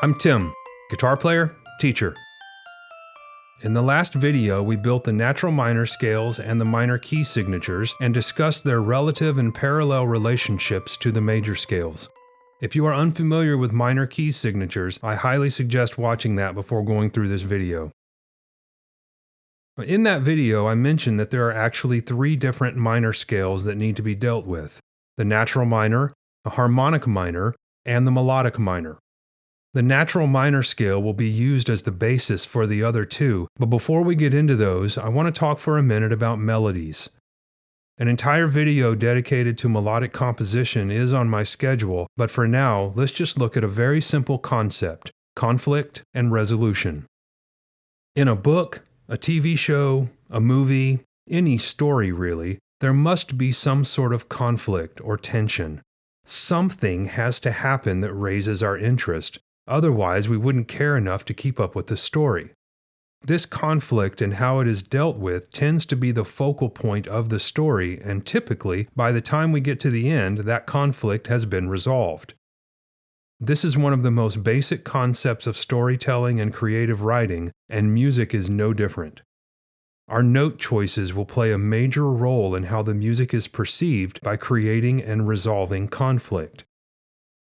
I'm Tim, guitar player, teacher. In the last video, we built the natural minor scales and the minor key signatures and discussed their relative and parallel relationships to the major scales. If you are unfamiliar with minor key signatures, I highly suggest watching that before going through this video. In that video, I mentioned that there are actually three different minor scales that need to be dealt with: the natural minor, the harmonic minor, and the melodic minor. The natural minor scale will be used as the basis for the other two, but before we get into those, I want to talk for a minute about melodies. An entire video dedicated to melodic composition is on my schedule, but for now, let's just look at a very simple concept: conflict and resolution. In a book, a TV show, a movie, any story really, there must be some sort of conflict or tension. Something has to happen that raises our interest. Otherwise, we wouldn't care enough to keep up with the story. This conflict and how it is dealt with tends to be the focal point of the story, and typically, by the time we get to the end, that conflict has been resolved. This is one of the most basic concepts of storytelling and creative writing, and music is no different. Our note choices will play a major role in how the music is perceived by creating and resolving conflict.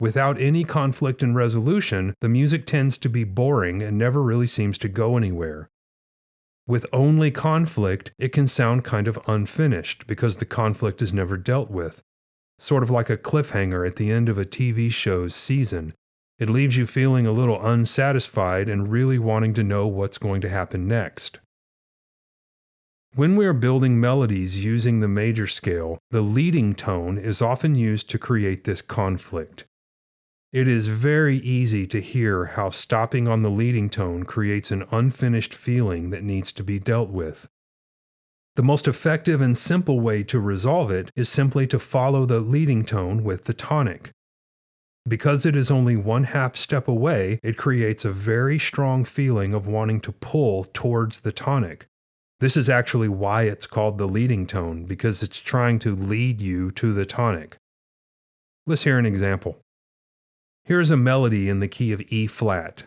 Without any conflict and resolution, the music tends to be boring and never really seems to go anywhere. With only conflict, it can sound kind of unfinished because the conflict is never dealt with. Sort of like a cliffhanger at the end of a TV show's season. It leaves you feeling a little unsatisfied and really wanting to know what's going to happen next. When we are building melodies using the major scale, the leading tone is often used to create this conflict. It is very easy to hear how stopping on the leading tone creates an unfinished feeling that needs to be dealt with. The most effective and simple way to resolve it is simply to follow the leading tone with the tonic. Because it is only one half step away, it creates a very strong feeling of wanting to pull towards the tonic. This is actually why it's called the leading tone, because it's trying to lead you to the tonic. Let's hear an example. Here is a melody in the key of E flat.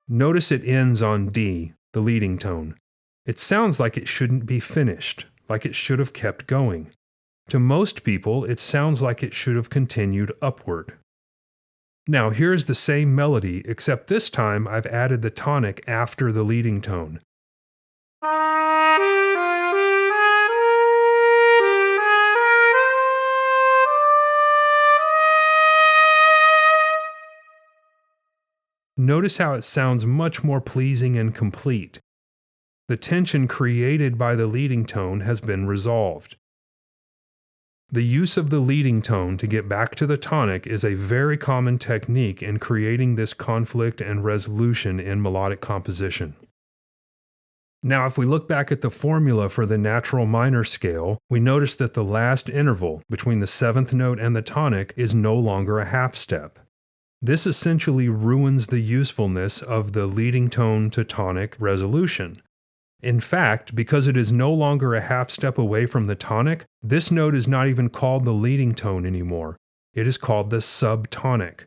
Notice it ends on D, the leading tone. It sounds like it shouldn't be finished, like it should have kept going. To most people, it sounds like it should have continued upward. Now here's the same melody, except this time I've added the tonic after the leading tone. Notice how it sounds much more pleasing and complete. The tension created by the leading tone has been resolved. The use of the leading tone to get back to the tonic is a very common technique in creating this conflict and resolution in melodic composition. Now, if we look back at the formula for the natural minor scale, we notice that the last interval between the seventh note and the tonic is no longer a half step. This essentially ruins the usefulness of the leading tone to tonic resolution. In fact, because it is no longer a half step away from the tonic, this note is not even called the leading tone anymore. It is called the subtonic.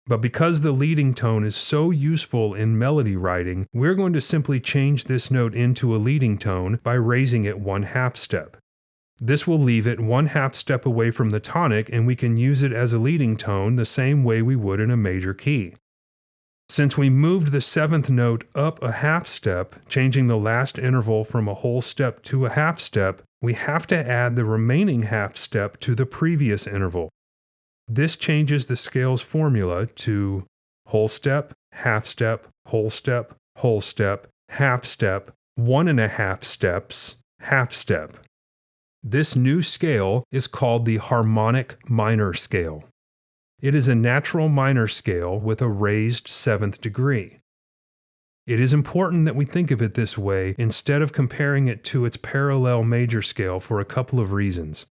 But because the leading tone is so useful in melody writing, we're going to simply change this note into a leading tone by raising it one half step. This will leave it one half step away from the tonic, and we can use it as a leading tone the same way we would in a major key. Since we moved the seventh note up a half step, changing the last interval from a whole step to a half step, we have to add the remaining half step to the previous interval. This changes the scale's formula to whole step, half step, whole step, whole step, half step, 1.5 steps, half step. This new scale is called the harmonic minor scale. It is a natural minor scale with a raised 7th degree. It is important that we think of it this way instead of comparing it to its parallel major scale for a couple of reasons.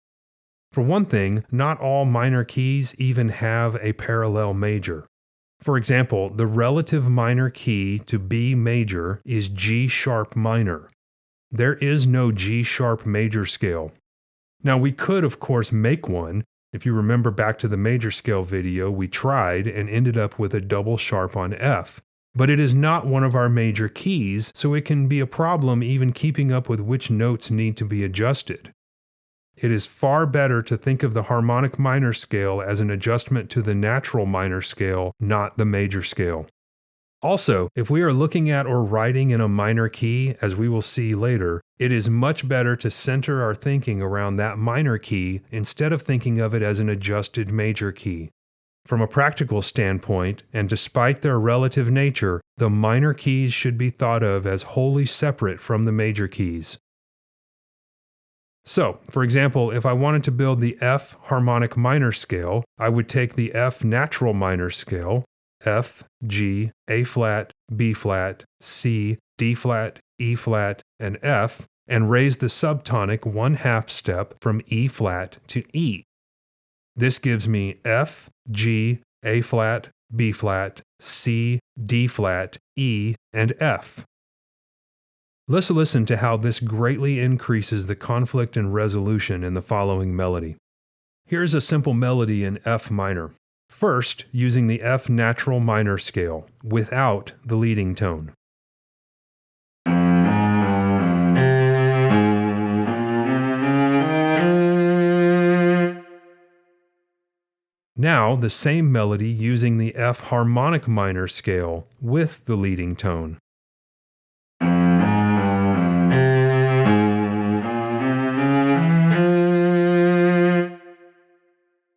For one thing, not all minor keys even have a parallel major. For example, the relative minor key to B major is G sharp minor. There is no G sharp major scale. Now, we could, of course, make one. If you remember back to the major scale video, we tried and ended up with a double sharp on F. But it is not one of our major keys, so it can be a problem even keeping up with which notes need to be adjusted. It is far better to think of the harmonic minor scale as an adjustment to the natural minor scale, not the major scale. Also, if we are looking at or writing in a minor key, as we will see later, it is much better to center our thinking around that minor key instead of thinking of it as an adjusted major key. From a practical standpoint, and despite their relative nature, the minor keys should be thought of as wholly separate from the major keys. So, for example, if I wanted to build the F harmonic minor scale, I would take the F natural minor scale, F, G, A flat, B flat, C, D flat, E flat, and F, and raise the subtonic 1/2 step from E flat to E. This gives me F, G, A flat, B flat, C, D flat, E, and F. Let's listen to how this greatly increases the conflict and resolution in the following melody. Here's a simple melody in F minor. First, using the F natural minor scale, without the leading tone. Now, the same melody using the F harmonic minor scale, with the leading tone.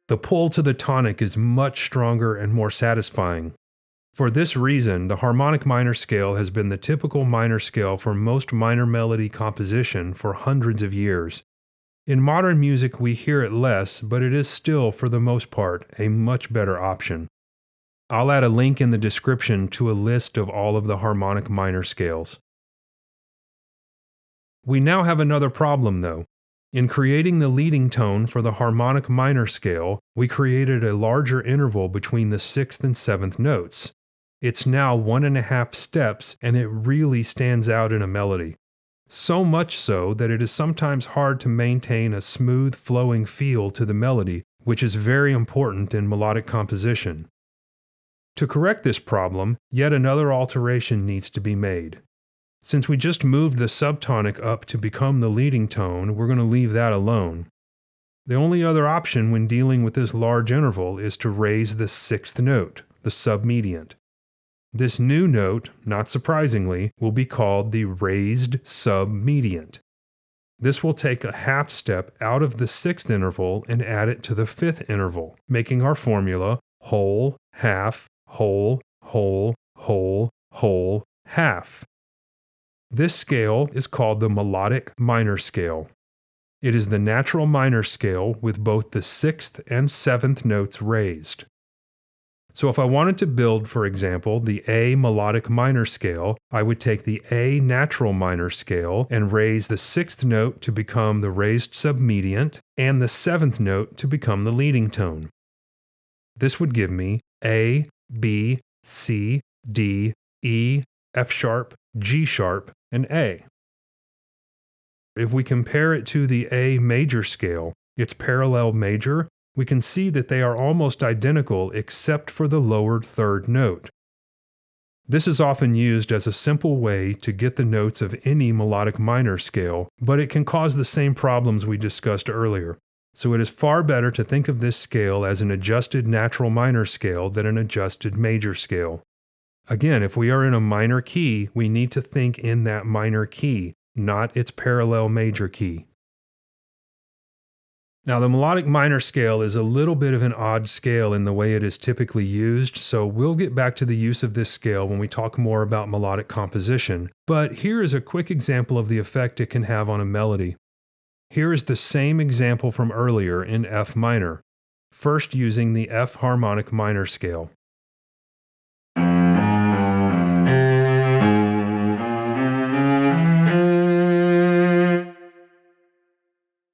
The pull to the tonic is much stronger and more satisfying. For this reason, the harmonic minor scale has been the typical minor scale for most minor melody composition for hundreds of years. In modern music, we hear it less, but it is still, for the most part, a much better option. I'll add a link in the description to a list of all of the harmonic minor scales. We now have another problem, though. In creating the leading tone for the harmonic minor scale, we created a larger interval between the 6th and 7th notes. It's now 1.5 steps, and it really stands out in a melody. So much so that it is sometimes hard to maintain a smooth, flowing feel to the melody, which is very important in melodic composition. To correct this problem, yet another alteration needs to be made. Since we just moved the subtonic up to become the leading tone, we're going to leave that alone. The only other option when dealing with this large interval is to raise the 6th note, the submediant. This new note, not surprisingly, will be called the raised submediant. This will take a 1/2 step out of the 6th interval and add it to the 5th interval, making our formula whole, half, whole, whole, whole, whole, half. This scale is called the melodic minor scale. It is the natural minor scale with both the 6th and 7th notes raised. So if I wanted to build, for example, the A melodic minor scale, I would take the A natural minor scale and raise the 6th note to become the raised submediant and the 7th note to become the leading tone. This would give me A, B, C, D, E, F sharp, G sharp, and A. If we compare it to the A major scale, its parallel major, we can see that they are almost identical except for the lowered 3rd note. This is often used as a simple way to get the notes of any melodic minor scale, but it can cause the same problems we discussed earlier. So it is far better to think of this scale as an adjusted natural minor scale than an adjusted major scale. Again, if we are in a minor key, we need to think in that minor key, not its parallel major key. Now, the melodic minor scale is a little bit of an odd scale in the way it is typically used, so we'll get back to the use of this scale when we talk more about melodic composition, but here is a quick example of the effect it can have on a melody. Here is the same example from earlier in F minor, first using the F harmonic minor scale.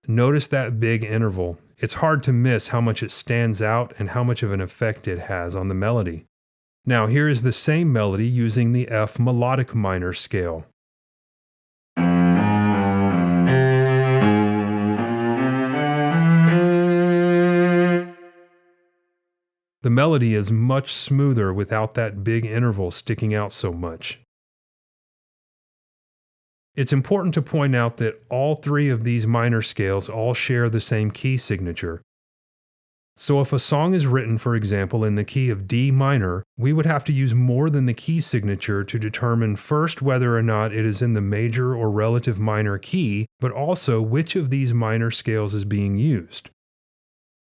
Notice that big interval. It's hard to miss how much it stands out and how much of an effect it has on the melody. Now here is the same melody using the F melodic minor scale. The melody is much smoother without that big interval sticking out so much. It's important to point out that all three of these minor scales all share the same key signature. So if a song is written, for example, in the key of D minor, we would have to use more than the key signature to determine first whether or not it is in the major or relative minor key, but also which of these minor scales is being used.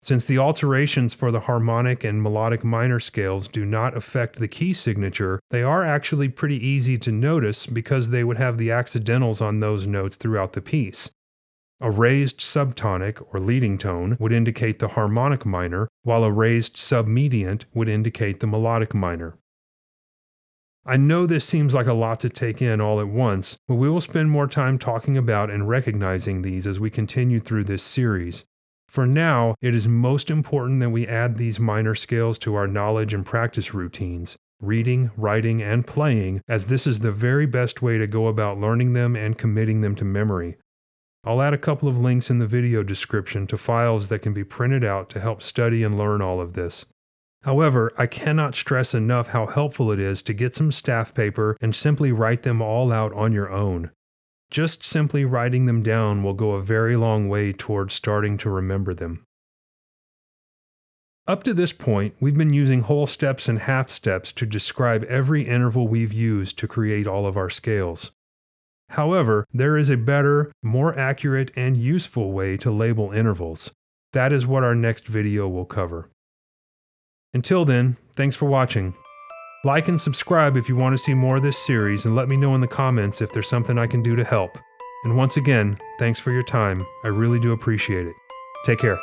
Since the alterations for the harmonic and melodic minor scales do not affect the key signature, they are actually pretty easy to notice because they would have the accidentals on those notes throughout the piece. A raised subtonic or leading tone would indicate the harmonic minor, while a raised submediant would indicate the melodic minor. I know this seems like a lot to take in all at once, but we will spend more time talking about and recognizing these as we continue through this series. For now, it is most important that we add these minor scales to our knowledge and practice routines, reading, writing, and playing, as this is the very best way to go about learning them and committing them to memory. I'll add a couple of links in the video description to files that can be printed out to help study and learn all of this. However, I cannot stress enough how helpful it is to get some staff paper and simply write them all out on your own. Just simply writing them down will go a very long way towards starting to remember them. Up to this point, we've been using whole steps and half steps to describe every interval we've used to create all of our scales. However, there is a better, more accurate, and useful way to label intervals. That is what our next video will cover. Until then, thanks for watching. Like and subscribe if you want to see more of this series, and let me know in the comments if there's something I can do to help. And once again, thanks for your time. I really do appreciate it. Take care.